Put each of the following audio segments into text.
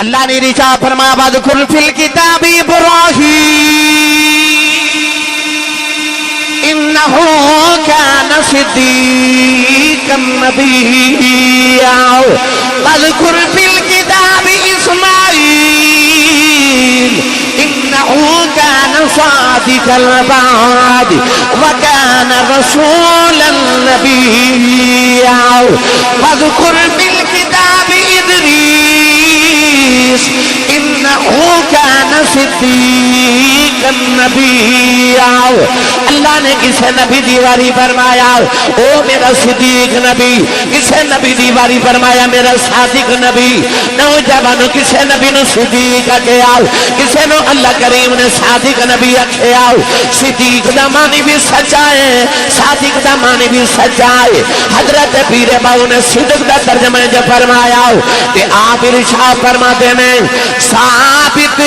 اللہ نے رشا فرمایا وَاذْكُرْ فِي الْكِتَابِ إِبْرَاهِيمَ إِنَّهُ كَانَ صِدِّيقًا نَبِيًّا وَاذْكُرْ فِي الْكِتَابِ إِسْمَاعِيلَ إِنَّهُ كَانَ صَادِقَ الْوَعْدِ وَكَانَ رَسُولًا نَبِيًّا وَاذْكُرْ فِي الْكِتَابِ إِدْرِيسَ إِنَّهُ كَانَ صِدِّيقًا نَبِيًّا اللہ نے کسے نبی دیواری فرمایا او میرا صدیق نبی، کسے نبی دیواری فرمایا میرا صادق نبی۔ نوجوانوں کسے نبی نو صدیق کہیا، کسے نو اللہ کریم نے صادق نبی کہیا۔ صدیق دا معنی بھی سچا ہے، صادق دا معنی بھی سچا ہے۔ حضرت پیر باؤ نے صدق دا ترجمہ جو فرمایا کہ آپ ارشاد فرماتے ہیں ثابت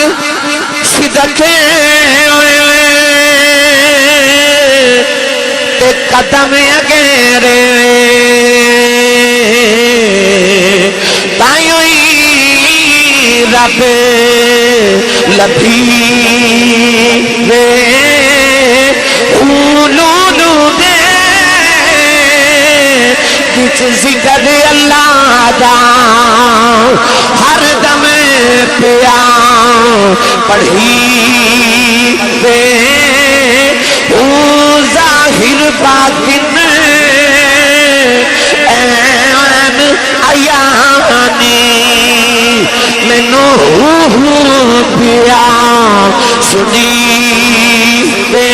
صدق تے قدم اگیرے تائیوئی رب لبھی وے اولولو دے کچھ ذکر اللہ دا ہر دم پیا پڑھی وے او ظاہر باطن این عیانی مینو پیا سنی وے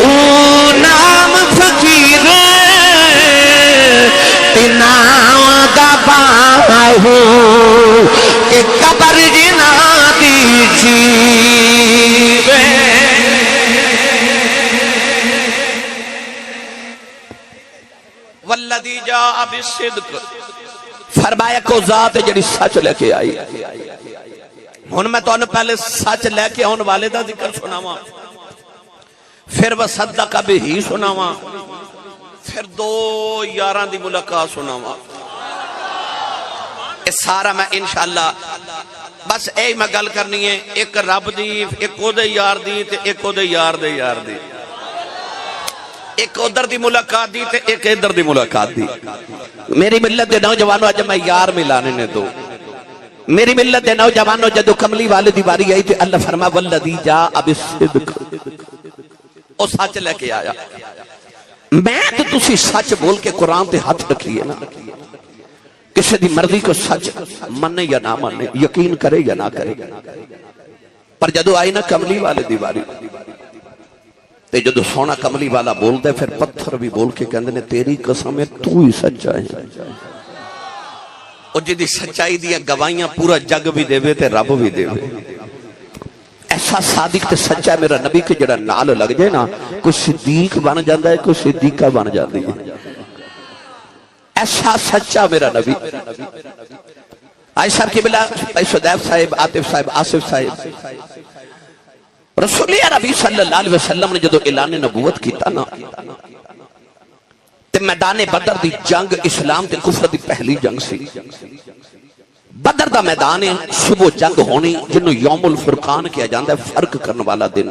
او نام فقیر تناو دا باہو کہ قبر جنا دیجی وے والذی جاء بالصدق فرمایا کو ذات جڑی سچ لے کے آئی۔ ہن میں تو پہلے سچ لے کے آن والے دا ذکر سناواں، پھر وصدق بہ سناواں، پھر دو یاراں دی ملاقات سناواں۔ اے سارا میں انشاءاللہ بس اے میں گل کرنی ہے، ایک رب دی، ایک او دے یار دی تے ایک او دے یار دے یار دی، ایک ادھر دی ملاقات دی تے ایک ادھر دی ملاقات دی۔ میری ملت دے نوجوانوں اج میں یار ملانے نے دو، میری ملت دے نوجوانوں جدو کملی والے دی باری آئی تے اللہ فرما والذی جاء بالصدق، او سچ لے کے آیا۔ میں تو تسی سچ بول کے قرآن تے ہاتھ رکھیے نا، کسی دی مرضی کو سچ مننے یا نہ مننے، یقین کرے یا نہ کرے، پر جدو آئی نا کملی والے دی باری تے جدو سونا کملی والا بول دے پھر پتھر بھی بول کے کہندے نے تیری قسم ہے تو ہی سچا ہے۔ اور جدی سچائی دیا گوائیاں پورا جگ بھی دے تے رب بھی دے۔ ایسا صادق تے سچا میرا نبی کے جڑا نال لگ جائے نا، کوئی صدیق بن جاندہ ہے، کوئی صدیقہ بن جاندی ہے۔ ایسا سچا میرا نبی۔ آئی صاحب کی بلا آئی صدیف صاحب، عاطف صاحب، آصف صاحب، رسول عربی صلی اللہ علیہ وسلم نے جدو اعلان نبوت کیتا نا تے میدان بدر دی جنگ اسلام تے کفر دی پہلی جنگ سی۔ بدر دا میدان صبح جنگ ہونی جنہوں یوم الفرقان کیا جاندہ ہے، فرق کرنے والا دن۔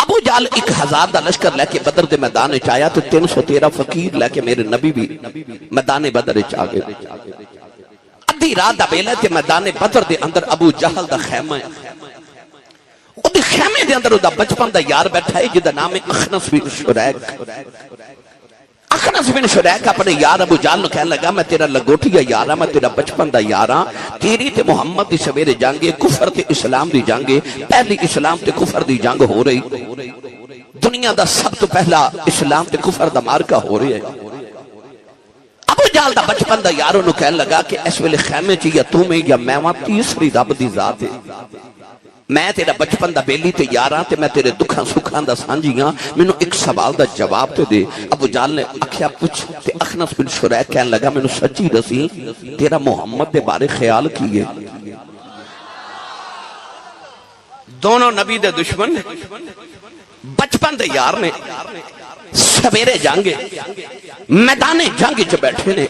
ابو جال 1000 دا لشکر لے کے بدر دے میدان چایا تو 313 فقیر لے کے میرے نبی بھی میدان بدر چاگے۔ ادھی رات دا بیلے تے میدان بدر دے اندر ابو جہل دا خیمہ ہے، او دی خیمے دے اندر او دا بچپن دا یار بیٹھا ہے جدا نام ہے اخنس بن شریک۔ اخنس بن شریک اپنے یار ابو جال نو کہنے لگا میں تیرا لگوٹیا یارا، میں تیرا بچپن دا یارا، تیری تے محمد دی سویرے جنگے، کفر تے اسلام دی جنگے، پہلی اسلام تے کفر دی جنگ ہو رہی، دنیا دا سب تو پہلا اسلام تے کفر دا مارکہ ہو رہی ہے۔ ابو جال دا بچپن دا یاروں نو کہنے لگا کہ اس ویلے خیمے چاہیے تو میں یا میں وہاں تیسری رب دی ذات ہے، میں تیرا بچپن دا بیلی تے یاراں تے میں تیرے دکھاں سکھاں دا سانجیاں، میں نو ایک سوال دا جواب تے دے۔ ابو جال نے اکھیا پوچھ تے اخنس بن شریک کہنے لگا میں نو سچی دسی تیرا محمد دے بارے خیال کیے؟ دونوں نبی دے دشمن نے، بچپن دے یار نے، سویرے جنگے میدان جنگ چ بیٹھے نے،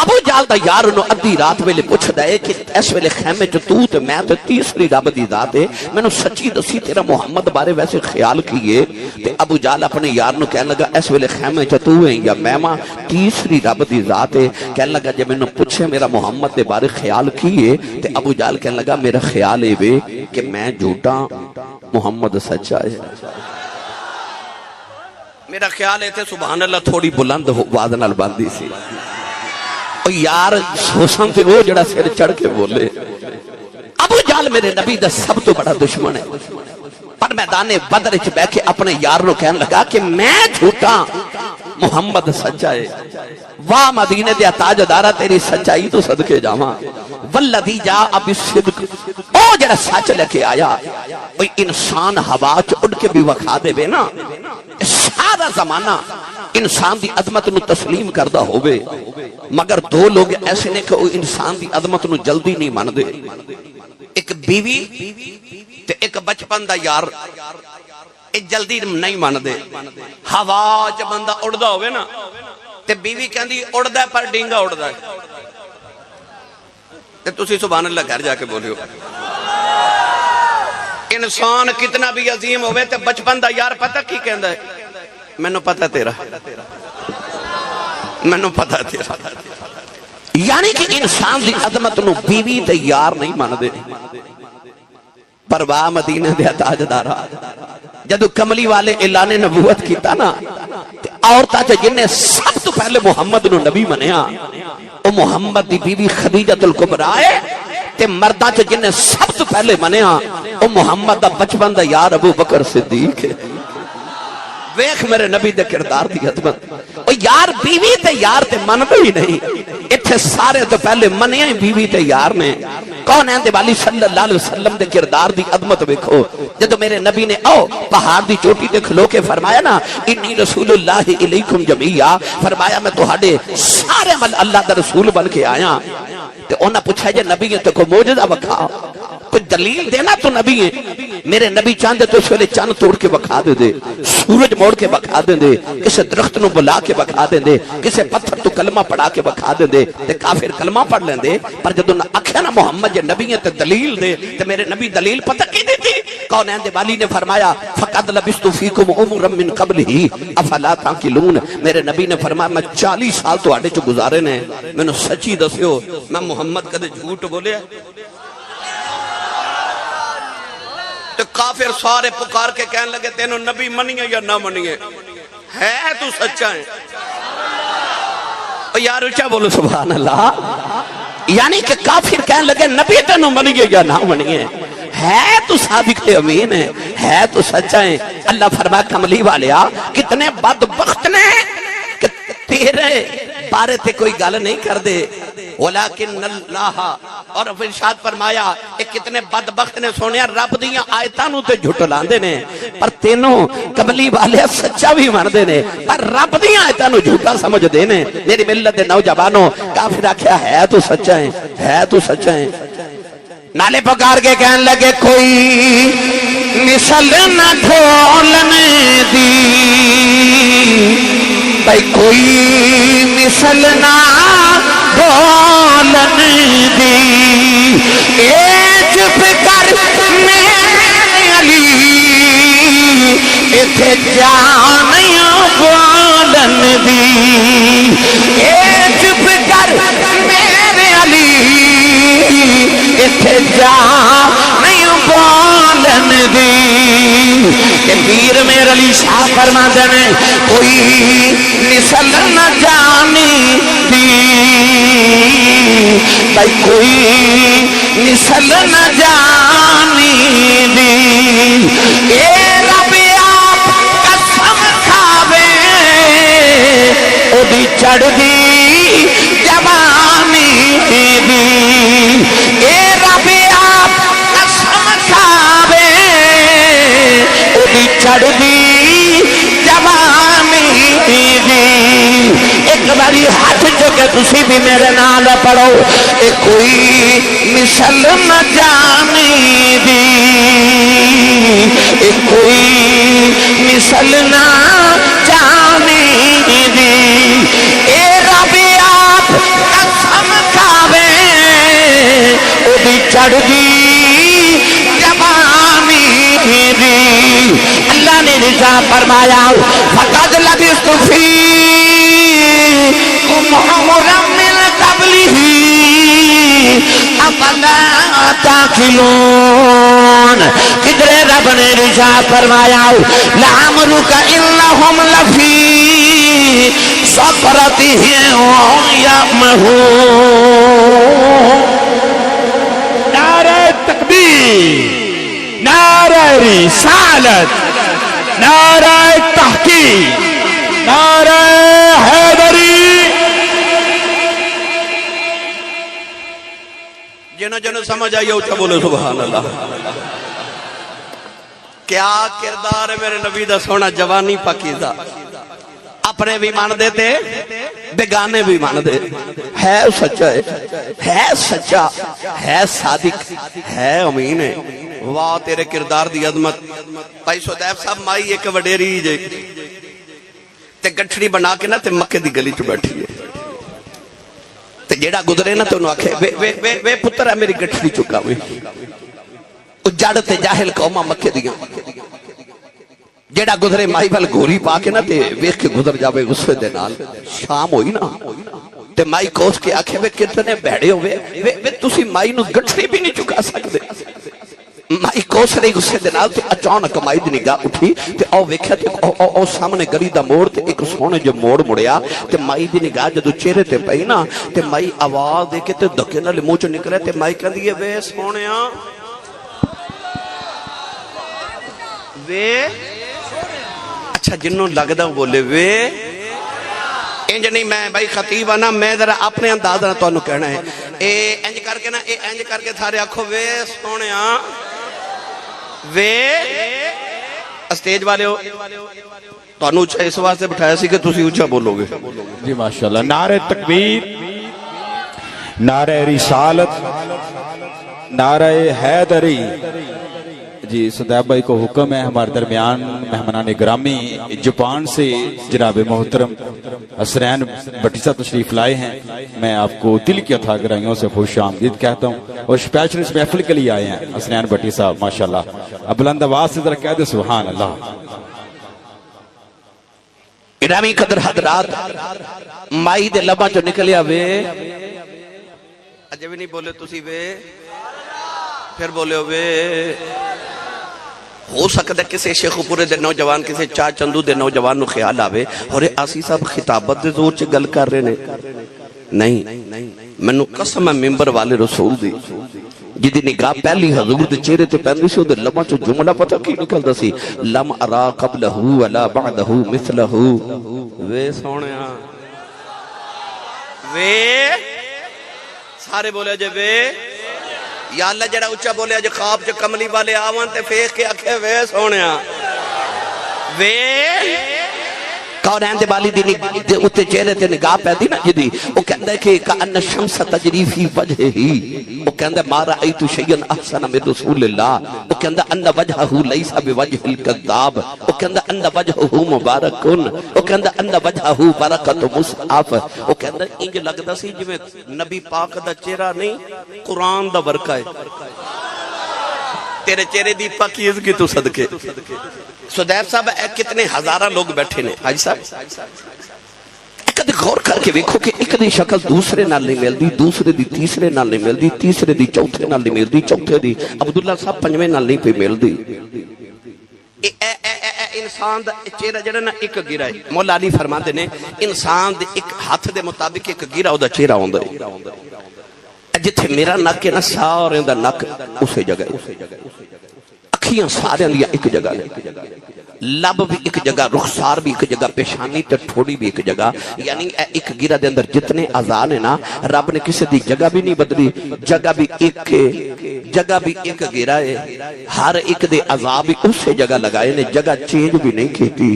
ابو جہل دا یار انہوں ادھی رات ویلے پوچھدا ہے کہ اس ویلے خیمے چ تو تے میں تے تیسری رب دی ذات ہے، مینوں سچی دسی تیرا محمد بارے ویسے خیال کیے؟ تے ابو جہل اپنے یار نو کہنے لگا اس ویلے خیمے چ تو ہے یا میں ماں تیسری رب دی ذات ہے؟ کہنے لگا جے مینوں پوچھے میرا محمد دے بارے خیال کیے؟ تے ابو جہل کہنے لگا میرا خیال ہے وے کہ میں جھوٹا محمد سچا ہے۔ میرا خیال ہے تے سبحان اللہ تھوڑی بلند آواز نال باندھی سی یار سوسن تے وہ جڑا سر چڑھ کے بولے۔ ابو جہل میرے نبی دا سب تو بڑا دشمن ہے، پر میدان بدر وچ بیٹھ کے اپنے یار نو کہنے لگا کہ میں جھوٹا محمد سچا ہے۔ واہ مدینے دے تاجدارا تیری سچائی تو صدقے جاواں، والذی جاء بالصدق او جڑا سچ لے کے آیا۔ کوئی انسان ہوا چ اڑ کے بھی وکھا دے وے نا، سارا زمانہ انسان دی عظمت نو تسلیم کردہ ہوئے، مگر دو لوگ ایسے نے کہ وہ انسان دی عظمت نو جلدی نہیں مان دے، ایک بیوی تے ایک بچپن دا یار، ایک جلدی نہیں مان دے۔ ہوا چ بندہ اڑدا ہوئے نا تے بیوی کہندی اڑدا ہے پر ڈینگا اڑدا ہے، تے تسی سبحان اللہ گھر جا کے بولیو۔ انسان کتنا بھی عظیم ہوئے تے بچپن دا یار پتہ کی کہندا ہے؟ مینوں پتہ تیرا، مینوں پتہ تیرا۔ یعنی کہ انسان دی عظمت نو بیوی تے یار نہیں مان دے۔ پر واہ مدینہ دے تاجدارا جدو کملی والے اعلان نبوت کیتا نا تے عورتاں چ جن نے سب تو پہلے محمد نو نبی منیا او محمد دی بیوی خدیجہ الکبریٰ ہے، تے مرداں چ جن نے سب تو پہلے منیا او محمد دا بچپن دا یار ابو بکر صدیق ہے۔ ویکھ میرے نبی دے کردار دی عظمت، او یار بیوی تے یار تے من بھی نہیں، اتھے سارے تو پہلے منیا ہی بیوی تے یار نے۔ کون ہے والی صلی اللہ علیہ وسلم دے کردار دی عظمت ویکھو، جدو میرے نبی نے او پہاڑ دی چوٹی تے کھلو کے فرمایا نا انی رسول اللہ الیکم جمیعا، فرمایا میں تہاڈے سارے مل اللہ دا رسول بن کے آیا۔ تے انہاں پوچھا جے نبی ہے تو کوئی معجزہ وکھا، کوئی دلیل دینا تو نبی ہے۔ میرے نبی چاندے تو اس ویلے چاند توڑ کے بکھا دے دے، سورج موڑ کے بکھا دے دے، کسے درخت نو بلا کے بکھا دے دے، کسے پتھر تو کلمہ پڑھا کے بکھا دے دے، تے کافر کلمہ پڑھ لیں دے۔ پر جدو نہ اکھیا نا محمد جے نبی ہے تے دلیل دے، تے میرے نبی دلیل پتہ کی دی تھی؟ کونین دے والی نے فرمایا فقد لبثت فیکم عمرا من قبلہ افلا تعقلون، میرے نبی نے فرمایا میں 40 سال تو آڑے چو گزارے نے، میں نے سچی دسیو میں محمد کدے جھوٹ بولے۔ تو کافر سارے پکار کے کہنے لگے تینوں نبی منیے یا نہ منیے، ہے تو سچا ہے؟ یار اچھا بولو سبحان اللہ۔ یعنی کہ کافر کہنے لگے نبی تینوں منیے یا نہ منیے، ہے تو صادق امین ہے تو سچا ہے۔ اللہ فرمایا کملی والیا کتنے بدبخت نے کہ تیرے بارے تے کوئی گل نہیں کر دے، ولیکن اللہ، اور ارشاد فرمایا ایک کتنے بدبخت نے سونیا رب دیاں آیتاں نو تے جھٹلاندے نے، پر تینوں کملی والے سچا بھی مندے نے، پر رب دیاں آیتاں نو جھوٹا سمجھ دے نے۔ میری ملت دے نوجوانوں کافر آکھیا ہے تو سچا ہے تو سچا ہے۔ نالے پکار کے کہنے لگے کوئی مثل نہ ڈھولنے دی، بھائی کوئی مثل نہ ڈھولنے دی، اے چپ کر میرے علی اتھے جانیاں بولن دی، اے چپ کر میرے علی اتھے جانیاں بولن دی۔ کہ پیر میرے علی شاہ فرما دینے کوئی نسل نہ جانی دی، بھائی کوئی نسل نہ جانی دی، اے رب آپ قسم کھاوے او دی چڑھ دی جوانی دی، اے رب آپ قسم کھاوے او دی چڑھ دی جوانی دی۔ ایک باری ہاتھ جو کہ تسی بھی میرے نال پڑھو، اے کوئی مثل نہ جانی دی، اے کوئی مثل نہ جانی دی، اے رب آپ چڑھتی جوانی دی اللہ نے رضا فرمایا فقد لبثت فیکم عمرا من قبلہ افلا تعقلون کدھر رب نے رضا فرمایا لعمرک انہم لفی سکرتہم یعمہون نعرہ تکبیر، نعرہ رسالت، نعرہ تحقیق، نعرہ حیدری۔ جنہوں جنہوں سمجھ آئی اچھا بولے سبحان اللہ۔ کیا کردار ہے میرے نبی دا سونا جوانی پاکیزہ، اپنے بھی مان دیتے بیگانے بھی مان دے، ہے سچا ہے سچا ہے صادق ہے امین ہے۔ واہ تیرے کردار دی عظمت۔ بھائی سودیب صاحب مائی ایک وڈیری جے تے گٹھڑی بنا کے نا تے مکے دی گلی چ بیٹھی ہے تے جیڑا گزرے نا تے انہوں آکھے وے پتر ہے میری گٹھڑی چکا ہوئی اجڑ تے جاہل قومہ مکے دیاں جیڑا گزرے مائی وال گوری پا کے نا تے ویکھ کے گزر جاوے غصے دے نال شام ہوئی نا تے مائی کوس کے آکھے وے کتنے بھڑے ہوئے وے تسی مائی نو گٹھڑی بھی نہیں چکا سکدے مائی کوس رہی غصے دے نال تے اچانک مائی دی نگاہ اٹھی تے او ویکھیا تے او سامنے گلی دا موڑ تے ایک سونے جو موڑ مڑیا تے مائی دی نگاہ جدو چہرے تے پئی نا تے مائی آواز دے کے تے دھکے نال منہ چوں نکلے تے مائی کہندی ہے وے سونیا وے اچھا جنوں لگدا بولے وے انج نہیں میں بھائی خطیب آنا میں ذرا اپنے انداز نہ تانوں کہنا ہے اے انج کر کے نا اے انج کر کے سارے آکھو وے سونیا وے اسٹیج والے ہو تانوں اس واسطے بٹھایا سی کہ تسی اونچا بولو گے جی ماشاءاللہ۔ نعرہ تکبیر، نعرہ رسالت، نعرہ حیدری۔ جی سودیب بھائی کو حکم ہے ہمارے درمیان مہمانان گرامی جاپان سے جناب محترم حسنین بٹی صاحب تشریف لائے ہیں، میں آپ کو دل کی اتھا گرائیوں سے خوش آمدید کہتا ہوں اور اسپیشل اس محفل کے لیے آئے ہیں حسنین بٹی صاحب ماشاءاللہ۔ اب بلند آواز سے ذرا کہہ دے سبحان اللہ۔ گرامی قدر حضرات مائی دے لباں چوں نکلیا وے اجے بھی نہیں بولے تسی وے پھر بولے وے ہو سکتا ہے کسی شیخ پورے دے نوجوان کسی چاہ چندو دے نوجوان نو خیال آوے اور آسی صاحب خطابت دے زور چے گل کر رہے نے نہیں منو قسم ہے ممبر والے رسول دی جدی نگاہ پہلی حضور دے چہرے تے پہنی سی دے لباں چو جملہ پتہ کی نکلدا سی لم ارا قبلہ ولا بعدہ مثلہ وے سونیا وے سارے بولے جے وے یا اللہ جڑا اچھا بولے جو خواب جو کملی والے آوان تے فیق کے آکھے وے سونیا وے قورین دے بالی دی اتے چہرے تے نگاہ پیدی نا جدی وہ کہندہ ہے کہ کأن الشمس تجری فی وجہ ہی وہ کہندہ ما رأیت شیئن احسن من رسول اللہ وہ کہندہ ان وجہہ لیسا بوجہ الکذاب وہ کہندہ ان وجہہ مبارکن وہ کہندہ ان وجہہ برکت مصحف وہ کہندہ انج لگدا سی جو نبی پاک دا چہرہ نہیں قرآن دا برکہ ہے تیرے چہرے دی پاکیز کی تو صدقے سودیب صاحب کتنے ہزارہ لوگ بیٹھے نے حاجی صاحب ایک دی غور کر کے دیکھو کہ ایک دی شکل دوسرے نال نہیں ملدی دوسرے دی تیسرے نال نہیں ملدی تیسرے دی چوتھے نال نہیں ملدی چوتھے دی عبداللہ صاحب پنجویں نال نہیں پہ ملدی انسان دا چہرہ جڑا نا ایک گرا ہے مولا علی فرماتے نے انسان دے ایک ہاتھ دے مطابق ایک گرا دا چہرہ ہوندا ہے جتھے میرا نک ہے نا سارے دا نک اسے جگہ ہے اکھیاں سارے دیا ایک جگہ ہے لب بھی ایک جگہ رخسار بھی ایک جگہ پیشانی تے تھوڑی بھی ایک جگہ یعنی ایک گرہ دے اندر جتنے اذان ہیں نا رب نے کسی دی جگہ بھی نہیں بدلی جگہ بھی ایک گرہ ہے ہر ایک دے اذان بھی اس سے جگہ لگائے نے جگہ چینج بھی نہیں کیتی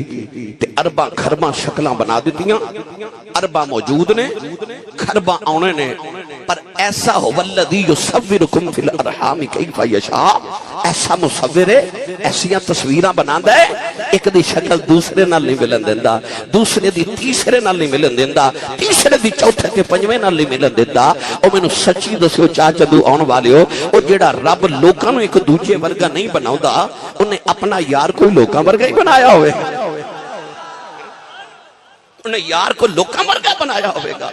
تے ارباں کھرباں شکلاں بنا دیتیاں ارباں موجود نے کھرباں آنے نے پر ایسا ہو والذی یصورکم فی الارحام کیف یشاء، ایسا مصور ہے، ایسیاں تصویراں بناندا ہے، ایک دی شکل دوسرے نال نہیں ملن دیندا، دوسرے دی تیسرے نال نہیں ملن دیندا، تیسرے دی چوتھے تے پنجویں نال نہیں ملن دیندا۔ او مینوں سچی دسیو چاچدو آن والیو، او جیڑا رب لوکاں نوں ایک دوجے ورگا نہیں بناوندا، انہیں اپنا یار کوئی لوکاں ورگا ہی بنایا ہوئے، انہیں یار کو لوکاں ورگا بنایا ہوئے گا۔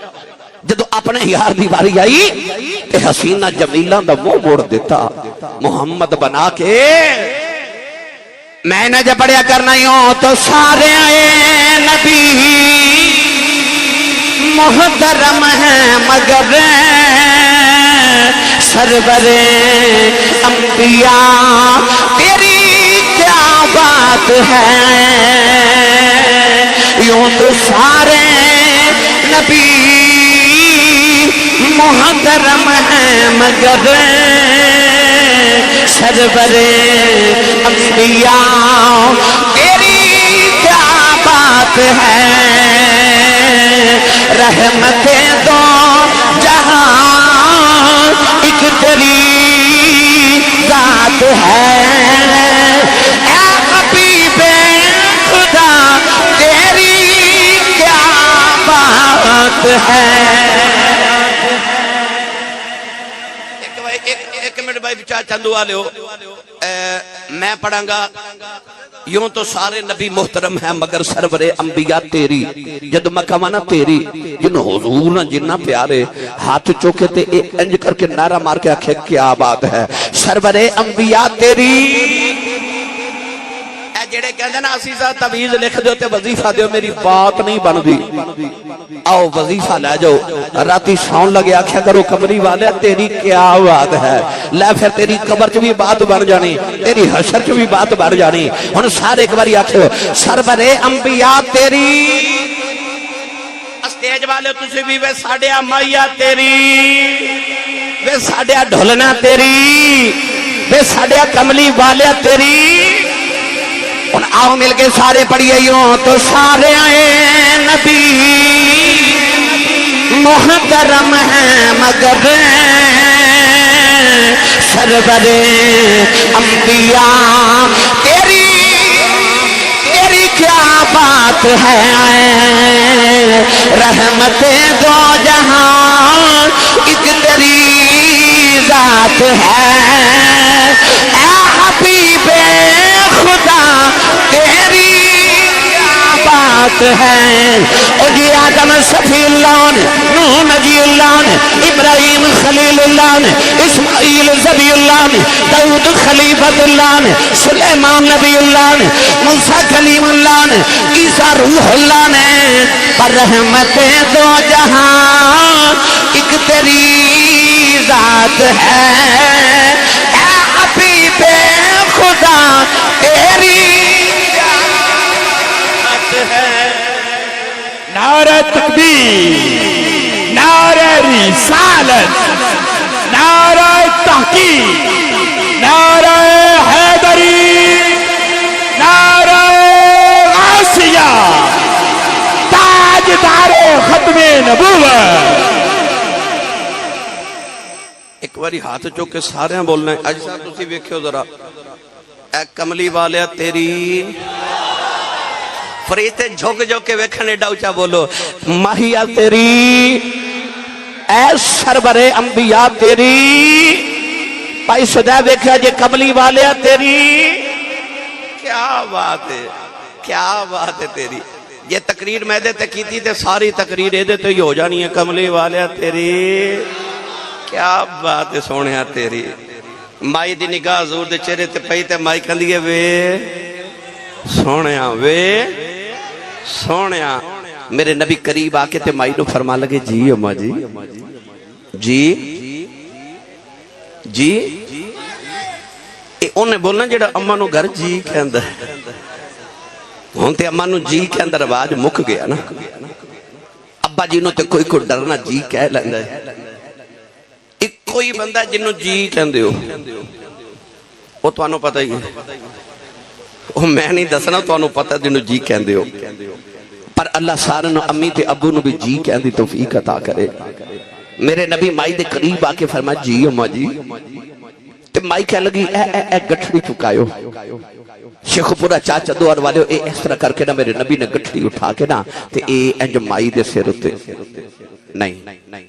جدو اپنے یار دی باری آئی تے حسینہ جمیلہ دا منہ موڑ دیتا، محمد بنا کے میں نے جب پڑھیا کرنا یوں تو سارے نبی محترم ہیں مگر سرور انبیاء تیری کیا بات ہے، یوں تو سارے نبی محترم ہیں مگر سرور انبیاء تیری کیا بات ہے، رحمتیں دو جہاں ایک تیری ذات ہے، اے حبیب خدا تیری کیا بات ہے۔ ایک منٹ بھائی بچا چندو والے ہو، میں پڑھاں گا یوں تو سارے نبی محترم ہیں مگر سرور انبیاء تیری، جد میں کہوانا تیری جن حضور نہ جنہ پیارے ہاتھ چوکے تے انج کر کے نعرہ مار کے آکھے کیا بات ہے، سرور انبیاء تیری۔ اے جڑے کہندے نا اسی سا تعویذ لکھ دیو تے وظیفہ دیو، میری بات نہیں بن دی، آؤ وظیفہ لے جاؤ، راتی سون لگے آکھیا کرو کمری والے تیری کیا بات ہے، لے پھر تیری قبر چ بھی بات بن جانی، تیری حشر چ بھی بات بن جانی۔ ہن سارے ایک باری آکھو سرور انبیاء تیری، اسٹیج والے تسی بھی وے ساڈے مائیا تیری، وے ساڈے ڈھولنا تیری، وے ساڈے کملی والے تیری۔ ہن آؤ مل کے سارے پڑھیے یوں تو سارے نبی محترم ہیں مگر سرور انبیاء تیری کیا بات ہے، رحمتیں دو جہاں ایک تیری ذات ہے، اے حبیب خدا تیری کیا بات ہے۔ اور جی آدم صفی اللہ نے، نوح نبی اللہ نے، ابراہیم خلیل اللہ نے، اسماعیل ذبی اللہ نے، داؤد خلیفۃ اللہ نے، سلیمان نبی اللہ نے، موسیٰ کلیم اللہ نے، عیسیٰ روح اللہ نے، پر رحمتیں دو جہاں ایک تیری ذات ہے، اے حبیب خدا تیری کیا بات ہے۔ نعرہ تکبیر، نعرہ رسالت، نعرہ تحقیق، نعرہ حیدری، نعرہ غوثیہ، تاجدار ختم نبوت۔ ایک باری ہاتھ چوک کے سارے ہیں بولنا ہے، اج صاحب تسی ویکھیو ذرا، اے کملی والے تیری، فریتے جھوک جھوک کے ویکھنے ڈاؤچا بولو، ماہیا تیری، اے سرور انبیاء تیری، پائی سدہ ویکھا جے کملی والے تیری، کیا بات ہے، کیا بات ہے تیری۔ یہ تقریر میں دے تے کیتی تے ساری تقریر دے تو ہی ہو جانی ہے، کملی والے تیری کیا بات ہے سونیا تیری۔ مائی دی نگاہ حضور دے چہرے تے پئی تے مائی کہندی ہے وے سونیا، وے سونیا۔ میرے نبی قریب آ کے تے مائی نو فرما لگے جی اماں جی، جی جی، انہیں بولنا جڑا اماں نو گھر جی کہندا ہے، ہن تے اماں نو جی کہندا رواج مک گیا نا، ابا جی نو تے کوئی کو ڈرنا جی کہہ لیندا ہے، ایک کوئی بندہ جنوں جی کہندے ہو وہ تانوں پتہ ہی ہے، وہ میں نہیں دسنا تانوں پتہ جنوں جی کہندے ہو، پر اللہ سارے نو امی تے ابو نو بھی جی کہندی توفیق عطا کرے۔ میرے نبی مائی دے قریب آ کے فرمایا جی اما جی، تے مائی کہنے لگی اے گٹھڑی چکایو۔ شیخ پورا چاچا دوار والے اس طرح کر کے نا میرے نبی نے گٹھڑی اٹھا کے نا تے اے انج مائی دے سر ہوتے نہیں